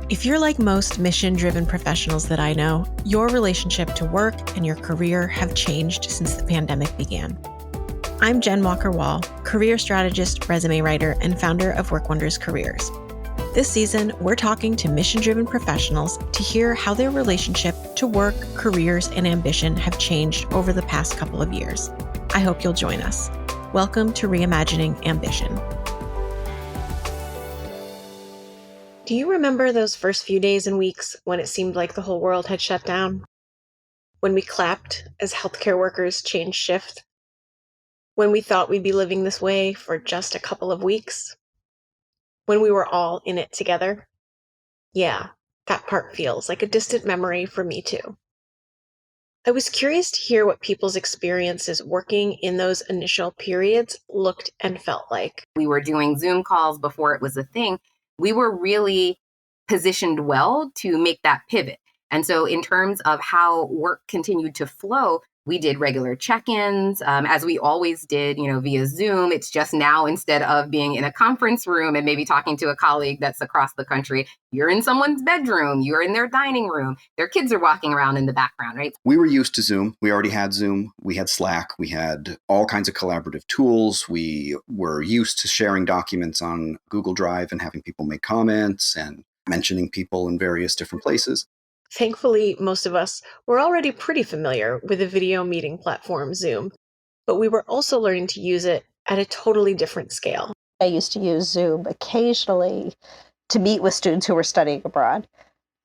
If you're like most mission-driven professionals that I know, your relationship to work and your career have changed since the pandemic began. I'm Jenn Walker-Wall, career strategist, resume writer, and founder of WorkWonders Careers. This season, we're talking to mission-driven professionals to hear how their relationship to work, careers, and ambition have changed over the past couple of years. I hope you'll join us. Welcome to Reimagining Ambition. Do you remember those first few days and weeks when it seemed like the whole world had shut down? When we clapped as healthcare workers changed shift? When we thought we'd be living this way for just a couple of weeks? When we were all in it together? Yeah, that part feels like a distant memory for me too. I was curious to hear what people's experiences working in those initial periods looked and felt like. We were doing Zoom calls before it was a thing. We were really positioned well to make that pivot. And so in terms of how work continued to flow, we did regular check-ins, as we always did, via Zoom. It's just now, instead of being in a conference room and maybe talking to a colleague that's across the country, you're in someone's bedroom, you're in their dining room, their kids are walking around in the background, right? We were used to Zoom. We already had Zoom. We had Slack. We had all kinds of collaborative tools. We were used to sharing documents on Google Drive and having people make comments and mentioning people in various different places. Thankfully, most of us were already pretty familiar with the video meeting platform Zoom, but we were also learning to use it at a totally different scale. I used to use Zoom occasionally to meet with students who were studying abroad,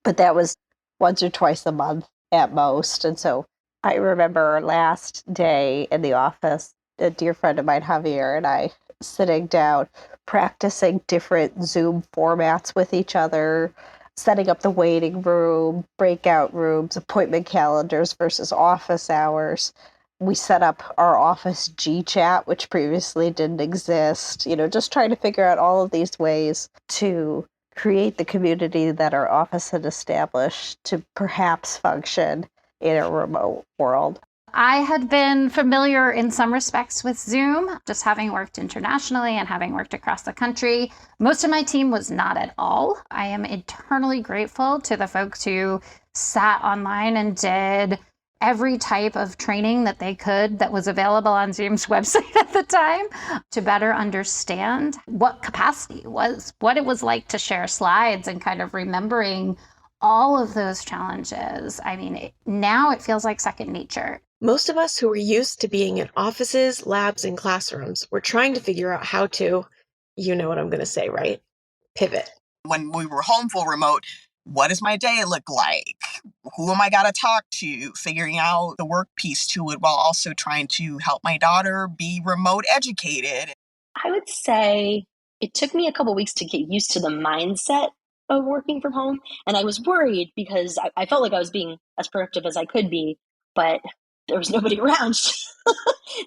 but that was once or twice a month at most. And so I remember our last day in the office, a dear friend of mine, Javier, and I sitting down, practicing different Zoom formats with each other, setting up the waiting room, breakout rooms, appointment calendars versus office hours. We set up our office G-chat, which previously didn't exist, just trying to figure out all of these ways to create the community that our office had established to perhaps function in a remote world. I had been familiar in some respects with Zoom, just having worked internationally and having worked across the country. Most of my team was not at all. I am eternally grateful to the folks who sat online and did every type of training that they could that was available on Zoom's website at the time to better understand what capacity was, what it was like to share slides, and kind of remembering all of those challenges. Now it feels like second nature. Most of us who were used to being in offices, labs, and classrooms were trying to figure out how to, you know what I'm going to say, right? Pivot. When we were home full remote, what does my day look like? Who am I got to talk to? Figuring out the work piece to it while also trying to help my daughter be remote educated. I would say it took me a couple weeks to get used to the mindset of working from home. And I was worried because I felt like I was being as productive as I could be, but there was nobody around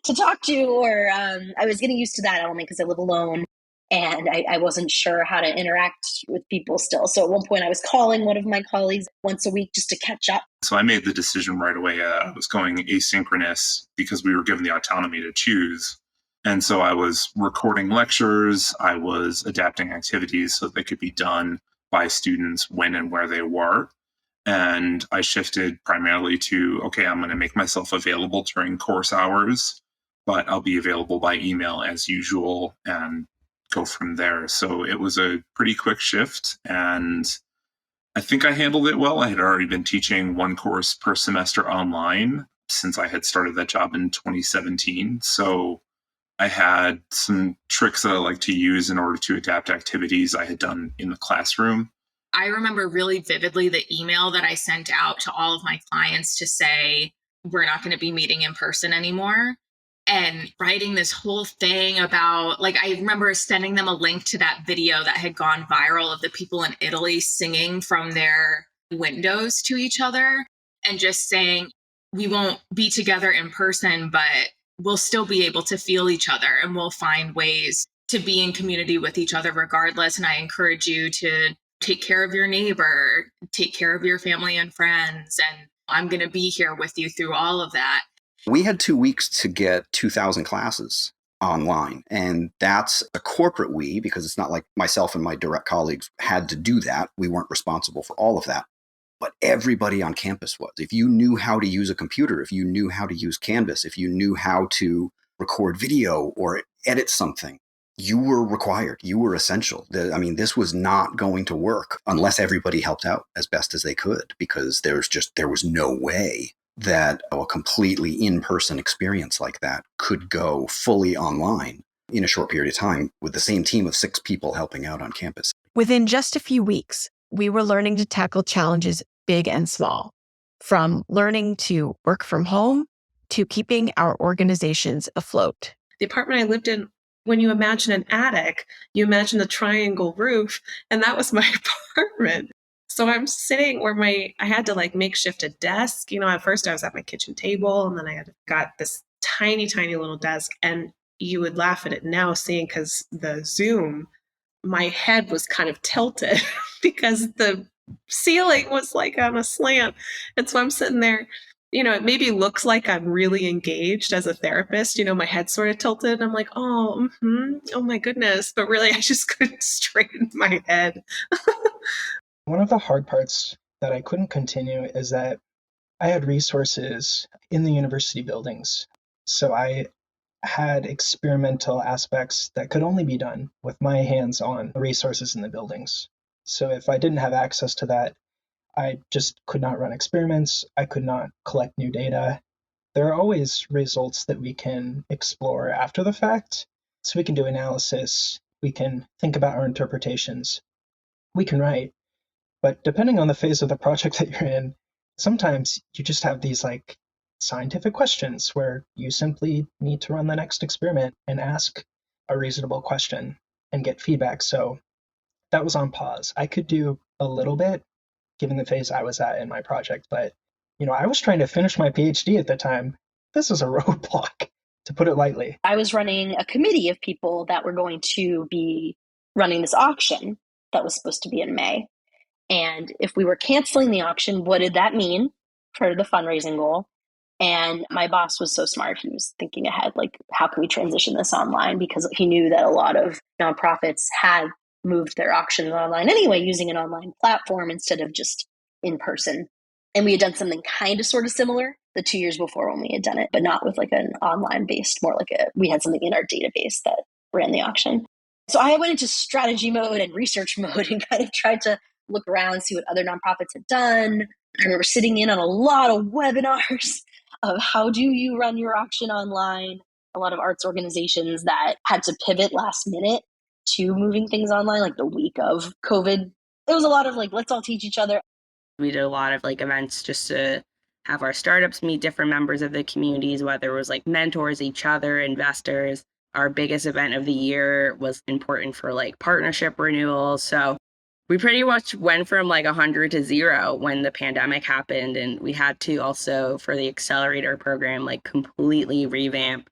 to talk to, or I was getting used to that element because I live alone and I wasn't sure how to interact with people still. So at one point I was calling one of my colleagues once a week just to catch up. So I made the decision right away. I was going asynchronous because we were given the autonomy to choose. And so I was recording lectures. I was adapting activities so they could be done by students when and where they were. And I shifted primarily to, okay, I'm going to make myself available during course hours, but I'll be available by email as usual and go from there. So it was a pretty quick shift, and I think I handled it well. I had already been teaching one course per semester online since I had started that job in 2017. So I had some tricks that I like to use in order to adapt activities I had done in the classroom. I remember really vividly the email that I sent out to all of my clients to say, we're not going to be meeting in person anymore. And writing this whole thing about, I remember sending them a link to that video that had gone viral of the people in Italy singing from their windows to each other and just saying, we won't be together in person, but we'll still be able to feel each other and we'll find ways to be in community with each other regardless. And I encourage you to take care of your neighbor, take care of your family and friends. And I'm going to be here with you through all of that. We had 2 weeks to get 2,000 classes online. And that's a corporate we, because it's not like myself and my direct colleagues had to do that. We weren't responsible for all of that. But everybody on campus was. If you knew how to use a computer, if you knew how to use Canvas, if you knew how to record video or edit something, you were required. You were essential. This was not going to work unless everybody helped out as best as they could, because there was no way that a completely in-person experience like that could go fully online in a short period of time with the same team of 6 people helping out on campus. Within just a few weeks, we were learning to tackle challenges big and small, from learning to work from home to keeping our organizations afloat. The apartment I lived in, when you imagine an attic, you imagine a triangle roof, and that was my apartment. So I'm sitting where I had to makeshift a desk. At first I was at my kitchen table, and then I got this tiny, tiny little desk. And you would laugh at it now seeing, because the Zoom, my head was kind of tilted because the ceiling was on a slant. And so I'm sitting there, it maybe looks like I'm really engaged as a therapist. My head sort of tilted. I'm like, oh my goodness. But really, I just couldn't straighten my head. One of the hard parts that I couldn't continue is that I had resources in the university buildings. So I had experimental aspects that could only be done with my hands on the resources in the buildings. So if I didn't have access to that, I just could not run experiments. I could not collect new data. There are always results that we can explore after the fact. So we can do analysis. We can think about our interpretations. We can write. But depending on the phase of the project that you're in, sometimes you just have these scientific questions where you simply need to run the next experiment and ask a reasonable question and get feedback. So that was on pause. I could do a little bit given the phase I was at in my project, but I was trying to finish my PhD at the time. This is a roadblock, to put it lightly. I was running a committee of people that were going to be running this auction that was supposed to be in May. And if we were canceling the auction, what did that mean for the fundraising goal? And my boss was so smart. He was thinking ahead, how can we transition this online? Because he knew that a lot of nonprofits had moved their auctions online anyway, using an online platform instead of just in person. And we had done something kind of sort of similar the 2 years before when we had done it, but not with an online based, more we had something in our database that ran the auction. So I went into strategy mode and research mode and kind of tried to look around, see what other nonprofits had done. I remember sitting in on a lot of webinars of how do you run your auction online. A lot of arts organizations that had to pivot last minute to moving things online, the week of COVID. It was a lot of let's all teach each other. We did a lot of events just to have our startups meet different members of the communities, whether it was mentors, each other, investors. Our biggest event of the year was important for partnership renewals. So we pretty much went from 100 to 0 when the pandemic happened. And we had to also, for the accelerator program, completely revamp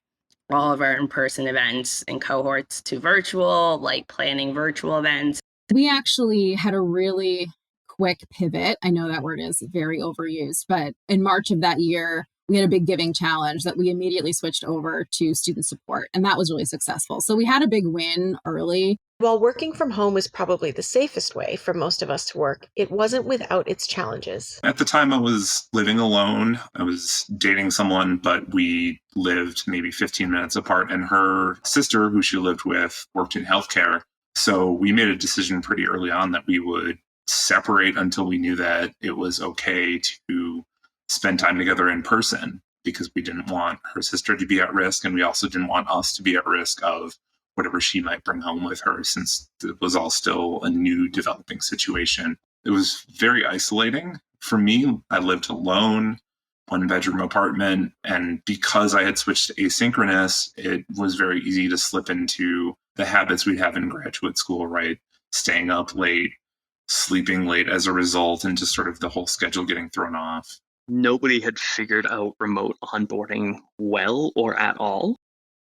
all of our in-person events and cohorts to virtual, planning virtual events. We actually had a really quick pivot. I know that word is very overused, but in March of that year, we had a big giving challenge that we immediately switched over to student support, and that was really successful. So we had a big win early. While working from home is probably the safest way for most of us to work, it wasn't without its challenges. At the time, I was living alone. I was dating someone, but we lived maybe 15 minutes apart, and her sister, who she lived with, worked in healthcare. So we made a decision pretty early on that we would separate until we knew that it was okay to spend time together in person, because we didn't want her sister to be at risk, and we also didn't want us to be at risk of whatever she might bring home with her, since it was all still a new developing situation. It was very isolating. For me, I lived alone, 1-bedroom apartment, and because I had switched to asynchronous, it was very easy to slip into the habits we'd have in graduate school, right? Staying up late, sleeping late as a result, and just sort of the whole schedule getting thrown off. Nobody had figured out remote onboarding well or at all.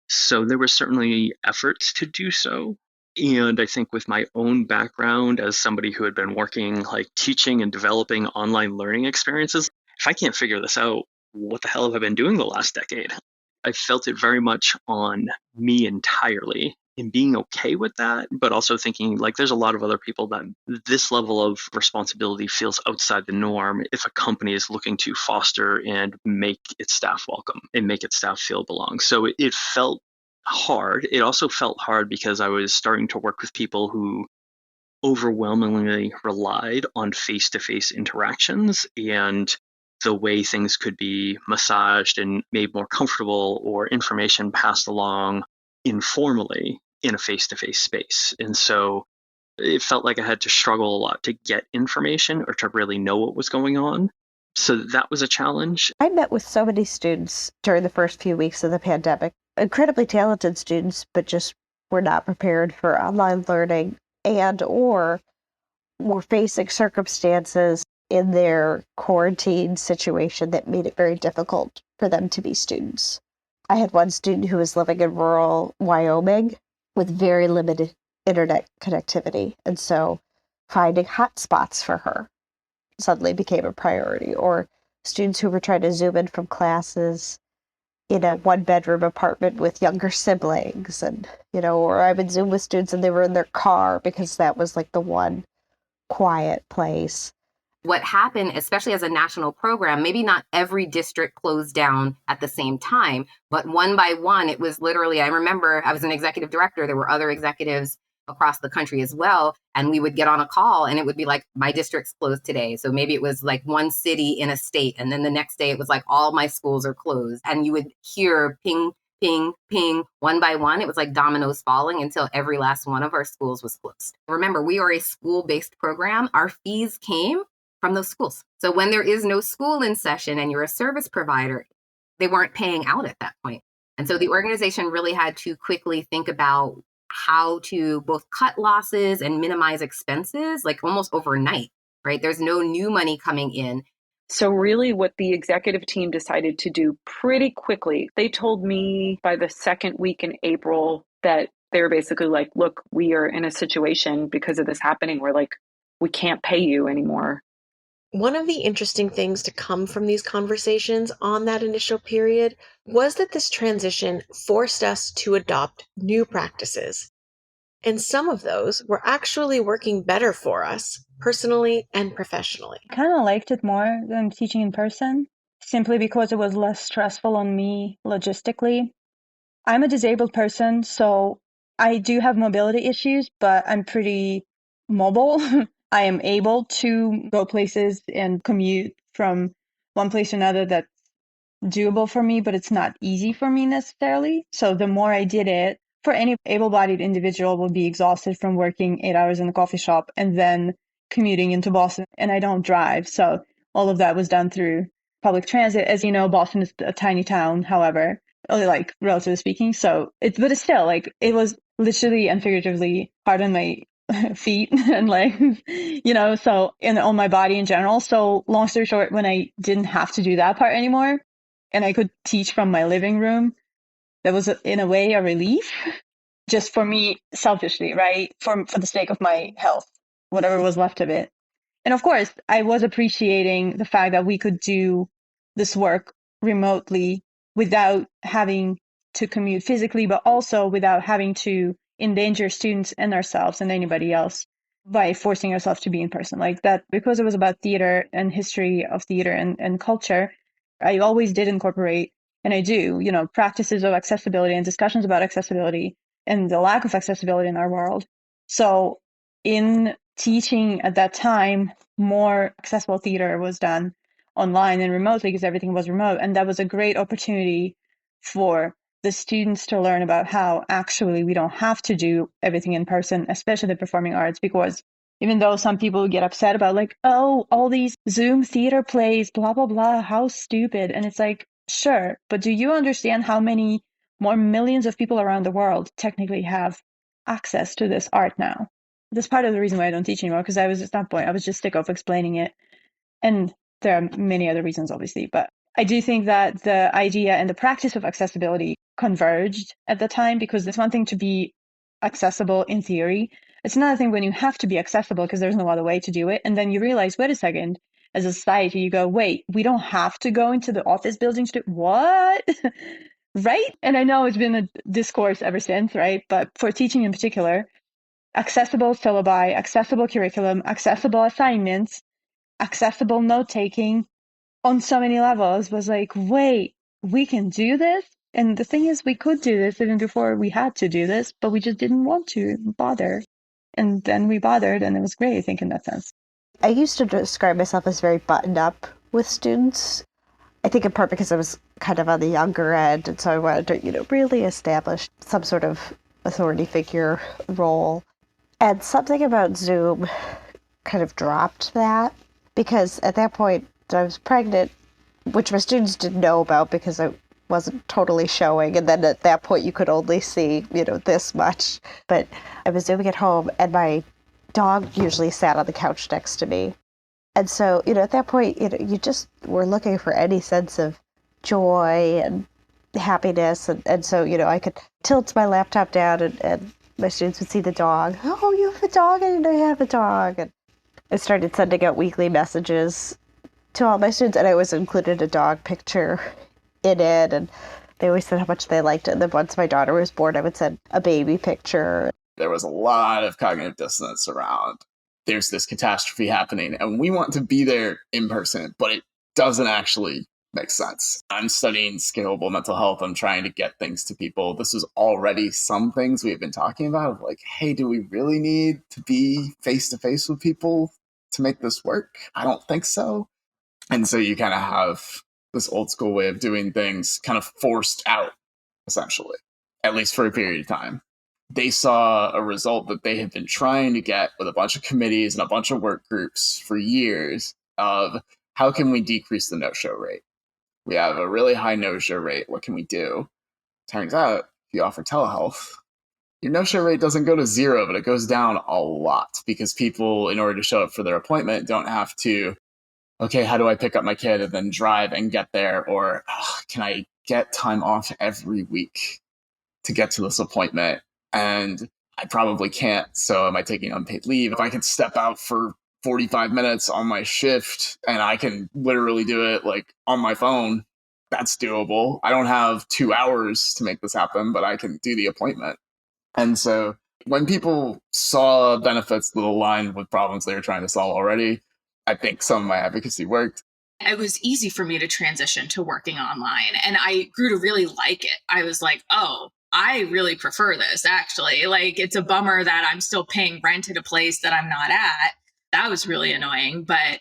So there were certainly efforts to do so. And I think with my own background as somebody who had been working teaching and developing online learning experiences, if I can't figure this out, what the hell have I been doing the last decade? I felt it very much on me entirely and being okay with that, but also thinking like there's a lot of other people that this level of responsibility feels outside the norm if a company is looking to foster and make its staff welcome and make its staff feel belong. So it felt hard. It also felt hard because I was starting to work with people who overwhelmingly relied on face-to-face interactions and the way things could be massaged and made more comfortable or information passed along informally in a face-to-face space. And so it felt like I had to struggle a lot to get information or to really know what was going on. So that was a challenge. I met with so many students during the first few weeks of the pandemic, incredibly talented students, but just were not prepared for online learning and or were facing circumstances in their quarantine situation that made it very difficult for them to be students. I had one student who was living in rural Wyoming with very limited internet connectivity, and so finding hotspots for her suddenly became a priority, or students who were trying to Zoom in from classes in a one-bedroom apartment with younger siblings, and, or I would Zoom with students and they were in their car because that was like the one quiet place. What happened, especially as a national program, maybe not every district closed down at the same time, but one by one, it was literally, I remember I was an executive director. There were other executives across the country as well. And we would get on a call and it would be like, my district's closed today. So maybe it was like one city in a state. And then the next day it was like, all my schools are closed. And you would hear ping, ping, ping, one by one. It was like dominoes falling until every last one of our schools was closed. Remember, we are a school-based program. Our fees came from those schools. So when there is no school in session and you're a service provider, they weren't paying out at that point. And so the organization really had to quickly think about how to both cut losses and minimize expenses, like almost overnight, right? There's no new money coming in. So really what the executive team decided to do pretty quickly, they told me by the second week in April that they were basically like, look, we are in a situation because of this happening where like, we can't pay you anymore. One of the interesting things to come from these conversations on that initial period was that this transition forced us to adopt new practices. And some of those were actually working better for us, personally and professionally. I kind of liked it more than teaching in person, simply because it was less stressful on me logistically. I'm a disabled person, so I do have mobility issues, but I'm pretty mobile. I am able to go places and commute from one place to another that's doable for me, but it's not easy for me necessarily. So the more I did it, for any able-bodied individual will be exhausted from working 8 hours in the coffee shop and then commuting into Boston. And I don't drive. So all of that was done through public transit. As you know, Boston is a tiny town, however, like relatively speaking. So but it's still like, it was literally and figuratively hard on my feet and legs, so, and on my body in general. So long story short, when I didn't have to do that part anymore and I could teach from my living room, that was in a way a relief, just for me selfishly, right? For the sake of my health, whatever was left of it. And of course, I was appreciating the fact that we could do this work remotely without having to commute physically, but also without having to endanger students and ourselves and anybody else by forcing ourselves to be in person like that. Because it was about theater and history of theater and culture, I always did incorporate, and I do, practices of accessibility and discussions about accessibility and the lack of accessibility in our world. So in teaching at that time, more accessible theater was done online and remotely because everything was remote. And that was a great opportunity for the students to learn about how actually we don't have to do everything in person, especially the performing arts, because even though some people get upset about like, oh, all these Zoom theater plays, blah, blah, blah, how stupid. And it's like, sure, but do you understand how many more millions of people around the world technically have access to this art now? That's part of the reason why I don't teach anymore, because I was at that point, I was just sick of explaining it. And there are many other reasons, obviously, but I do think that the idea and the practice of accessibility converged at the time, because it's one thing to be accessible in theory. It's another thing when you have to be accessible because there's no other way to do it. And then you realize, wait a second, as a society, you go, wait, we don't have to go into the office buildings to what? right? And I know it's been a discourse ever since, right? But for teaching in particular, accessible syllabi, accessible curriculum, accessible assignments, accessible note taking on so many levels was like, wait, we can do this? And the thing is, we could do this even before we had to do this, but we just didn't want to bother. And then we bothered, and it was great, I think, in that sense. I used to describe myself as very buttoned up with students. I think in part because I was kind of on the younger end, and so I wanted to, really establish some sort of authority figure role. And something about Zoom kind of dropped that, because at that point I was pregnant, which my students didn't know about because I wasn't totally showing. And then at that point you could only see, this much. But I was Zooming at home, and my dog usually sat on the couch next to me. And so, at that point, you just were looking for any sense of joy and happiness. And so, I could tilt my laptop down, and my students would see the dog. Oh, you have a dog? I didn't know you have a dog. And I started sending out weekly messages to all my students, and I always included a dog picture in it. And they always said how much they liked it. And then once my daughter was born, I would send a baby picture. There was a lot of cognitive dissonance around there's this catastrophe happening and we want to be there in person, but it doesn't actually make sense. I'm studying scalable mental health. I'm trying to get things to people. This is already some things we've been talking about of like, hey, do we really need to be face to face with people to make this work? I don't think so. And so you kind of have this old school way of doing things kind of forced out, essentially, at least for a period of time. They saw a result that they had been trying to get with a bunch of committees and a bunch of work groups for years of how can we decrease the no-show rate? We have a really high no-show rate. What can we do? Turns out, if you offer telehealth, your no-show rate doesn't go to zero, but it goes down a lot because people, in order to show up for their appointment, don't have to, okay, how do I pick up my kid and then drive and get there? Or can I get time off every week to get to this appointment? And I probably can't, so am I taking unpaid leave? If I can step out for 45 minutes on my shift and I can literally do it like on my phone, that's doable. I don't have 2 hours to make this happen, but I can do the appointment. And so when people saw benefits that aligned with problems they were trying to solve already, I think some of my advocacy worked. It was easy for me to transition to working online, and I grew to really like it. I was like, oh, I really prefer this, actually. Like, it's a bummer that I'm still paying rent at a place that I'm not at. That was really annoying. But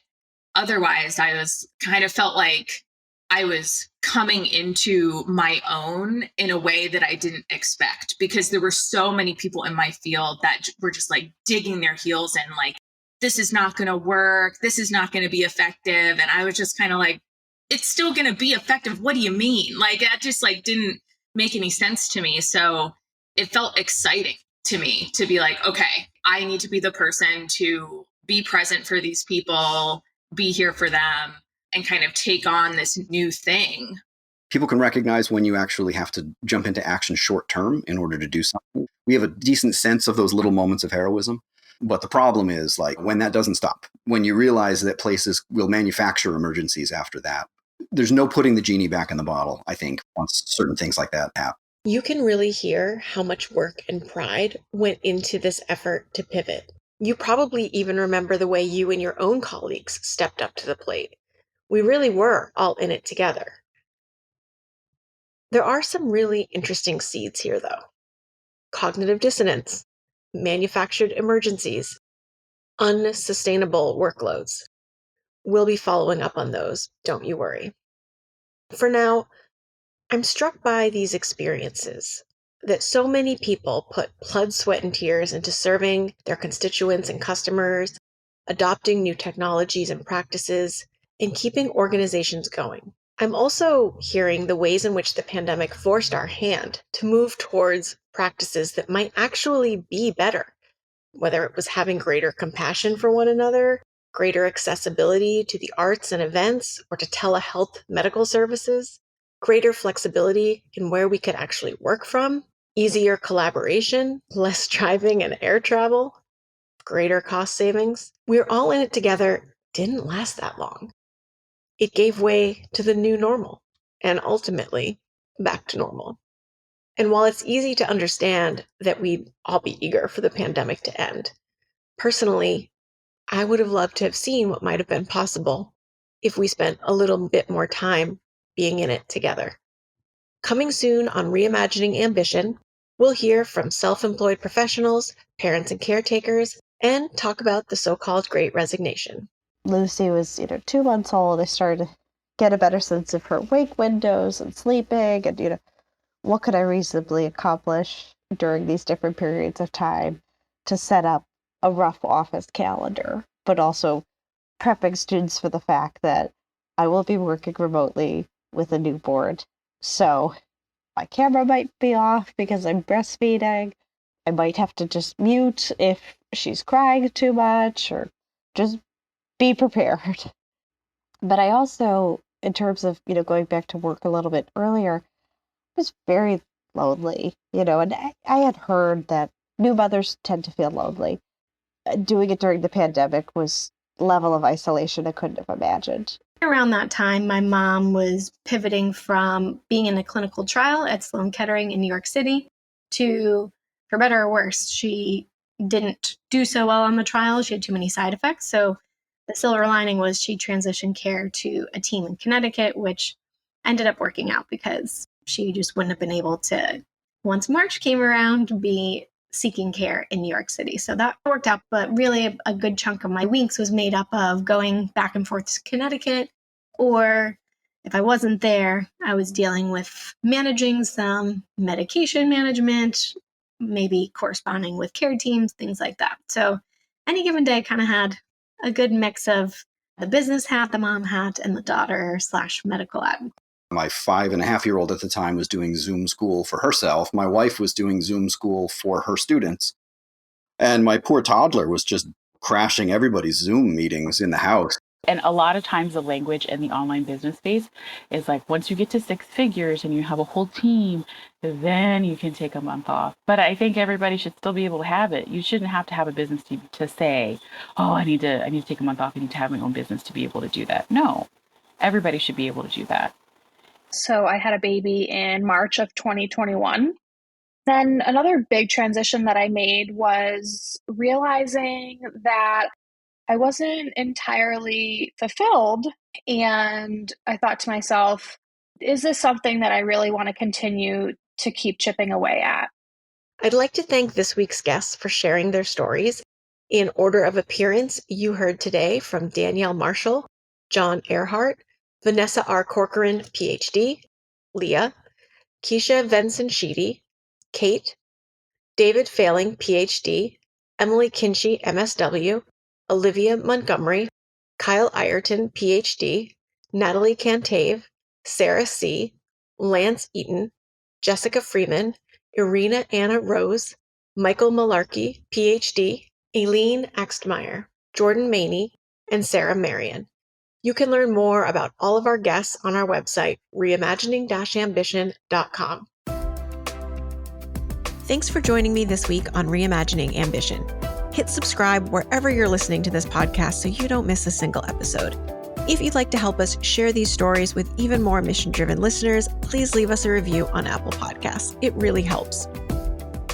otherwise, I was kind of felt like I was coming into my own in a way that I didn't expect, because there were so many people in my field that were just like digging their heels in, like, this is not going to work. This is not going to be effective. And I was just kind of like, it's still going to be effective. What do you mean? Like, that just like didn't make any sense to me. So it felt exciting to me to be like, okay, I need to be the person to be present for these people, be here for them, and kind of take on this new thing. People can recognize when you actually have to jump into action short term in order to do something. We have a decent sense of those little moments of heroism. But the problem is like when that doesn't stop, when you realize that places will manufacture emergencies after that, there's no putting the genie back in the bottle, I think, once certain things like that happen. You can really hear how much work and pride went into this effort to pivot. You probably even remember the way you and your own colleagues stepped up to the plate. We really were all in it together. There are some really interesting seeds here, though. Cognitive dissonance, manufactured emergencies, unsustainable workloads. We'll be following up on those, don't you worry. For now, I'm struck by these experiences that so many people put blood, sweat, and tears into serving their constituents and customers, adopting new technologies and practices, and keeping organizations going. I'm also hearing the ways in which the pandemic forced our hand to move towards practices that might actually be better, whether it was having greater compassion for one another, greater accessibility to the arts and events, or to telehealth medical services, greater flexibility in where we could actually work from, easier collaboration, less driving and air travel, greater cost savings. We're all in it together didn't last that long. It gave way to the new normal and ultimately back to normal. And while it's easy to understand that we'd all be eager for the pandemic to end, personally, I would have loved to have seen what might have been possible if we spent a little bit more time being in it together. Coming soon on Reimagining Ambition, we'll hear from self-employed professionals, parents and caretakers, and talk about the so-called Great Resignation. Lucy was, 2 months old. I started to get a better sense of her wake windows and sleeping and, what could I reasonably accomplish during these different periods of time to set up a rough office calendar, but also prepping students for the fact that I will be working remotely with a newborn. So my camera might be off because I'm breastfeeding. I might have to just mute if she's crying too much, or just be prepared. But I also, in terms of, going back to work a little bit earlier, was very lonely, and I had heard that new mothers tend to feel lonely. Doing it during the pandemic was a level of isolation I couldn't have imagined. Around that time, my mom was pivoting from being in a clinical trial at Sloan Kettering in New York City to, for better or worse, she didn't do so well on the trial. She had too many side effects. So the silver lining was she transitioned care to a team in Connecticut, which ended up working out because she just wouldn't have been able to, once March came around, be seeking care in New York City. So that worked out, but really a good chunk of my weeks was made up of going back and forth to Connecticut, or if I wasn't there, I was dealing with managing some medication management, maybe corresponding with care teams, things like that. So any given day kind of had a good mix of the business hat, the mom hat, and the daughter/medical hat. My 5.5-year-old at the time was doing Zoom school for herself. My wife was doing Zoom school for her students. And my poor toddler was just crashing everybody's Zoom meetings in the house. And a lot of times the language in the online business space is like, once you get to 6 figures and you have a whole team, then you can take a month off. But I think everybody should still be able to have it. You shouldn't have to have a business team to say, oh, I need to take a month off. I need to have my own business to be able to do that. No, everybody should be able to do that. So I had a baby in March of 2021. Then another big transition that I made was realizing that I wasn't entirely fulfilled. And I thought to myself, is this something that I really want to continue to keep chipping away at? I'd like to thank this week's guests for sharing their stories. In order of appearance, you heard today from Danielle Marshall, John Earhart, Vanessa R. Corcoran, PhD, Leah, Keisha Venson-Sheedy, Kate, David Failing, PhD, Emily Kinchy, MSW, Olivia Montgomery, Kyle Ireton, PhD, Natalie Cantave, Sarah C., Lance Eaton, Jessica Freeman, Irina Anna Rose, Michael Malarkey, PhD, Aileen Axtmeyer, Jordan Maney, and Sarah Marion. You can learn more about all of our guests on our website, reimagining-ambition.com. Thanks for joining me this week on Reimagining Ambition. Hit subscribe wherever you're listening to this podcast so you don't miss a single episode. If you'd like to help us share these stories with even more mission-driven listeners, please leave us a review on Apple Podcasts. It really helps.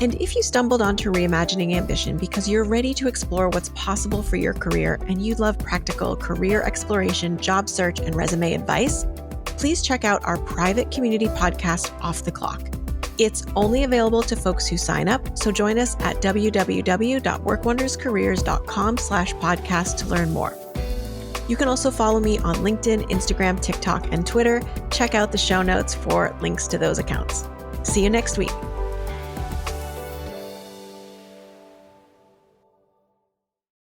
And if you stumbled onto Reimagining Ambition because you're ready to explore what's possible for your career and you love practical career exploration, job search, and resume advice, please check out our private community podcast, Off the Clock. It's only available to folks who sign up, so join us at www.workwonderscareers.com/podcast to learn more. You can also follow me on LinkedIn, Instagram, TikTok, and Twitter. Check out the show notes for links to those accounts. See you next week.